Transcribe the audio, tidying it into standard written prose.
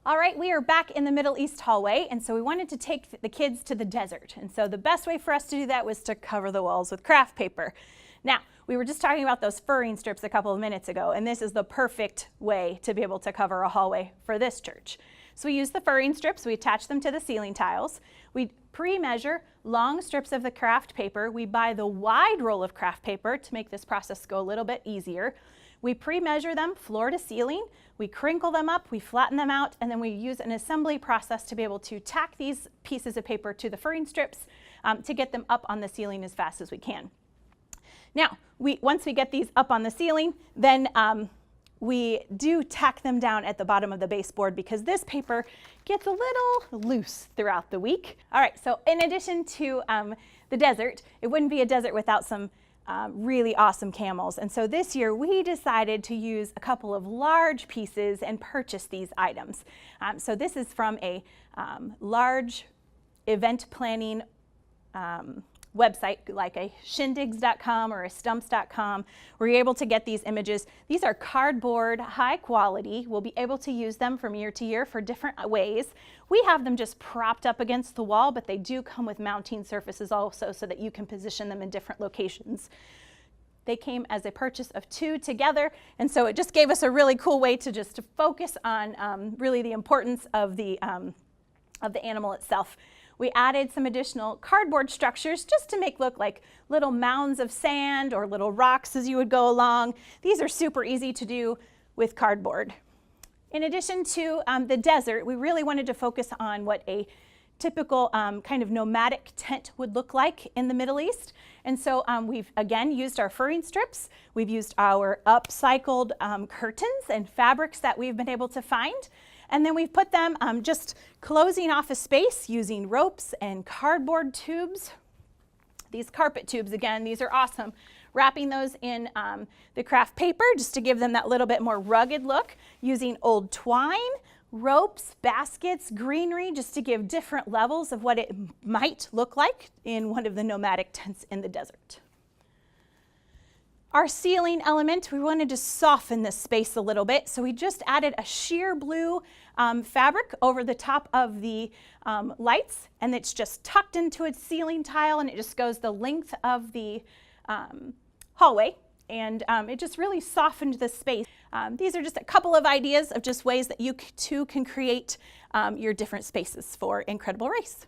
All right, we are back in the Middle East hallway, and so we wanted to take the kids to the desert. And so the best way for us to do that was to cover the walls with craft paper. Now, we were just talking about those furring strips a couple of minutes ago, and this is the perfect way to be able to cover a hallway for this church. So we use the furring strips, we attach them to the ceiling tiles. We pre-measure long strips of the craft paper. We buy the wide roll of craft paper to make this process go a little bit easier. We pre-measure them floor to ceiling, we crinkle them up, we flatten them out, and then we use an assembly process to be able to tack these pieces of paper to the furring strips to get them up on the ceiling as fast as we can. Now, once we get these up on the ceiling, then we do tack them down at the bottom of the baseboard because this paper gets a little loose throughout the week. All right, so in addition to the desert, it wouldn't be a desert without some really awesome camels. And so this year we decided to use a couple of large pieces and purchase these items. So this is from a large event planning website like a shindigs.com or a stumps.com, where you're able to get these images. These are cardboard, high quality. We'll be able to use them from year to year for different ways. We have them just propped up against the wall, but they do come with mounting surfaces also so that you can position them in different locations. They came as a purchase of 2 together, and so it just gave us a really cool way to just focus on really the importance of the animal itself. We added some additional cardboard structures just to make look like little mounds of sand or little rocks as you would go along. These are super easy to do with cardboard. In addition to the desert, we really wanted to focus on what a typical kind of nomadic tent would look like in the Middle East. And so we've again used our furring strips. We've used our upcycled curtains and fabrics that we've been able to find. And then we've put them just closing off a space using ropes and cardboard tubes. These carpet tubes, again, these are awesome. Wrapping those in the craft paper just to give them that little bit more rugged look, using old twine, ropes, baskets, greenery, just to give different levels of what it might look like in one of the nomadic tents in the desert. Our ceiling element, we wanted to soften this space a little bit, so we just added a sheer blue fabric over the top of the lights, and it's just tucked into its ceiling tile, and it just goes the length of the hallway, and it just really softened the space. These are just a couple of ideas of just ways that you too can create your different spaces for Incredible Race.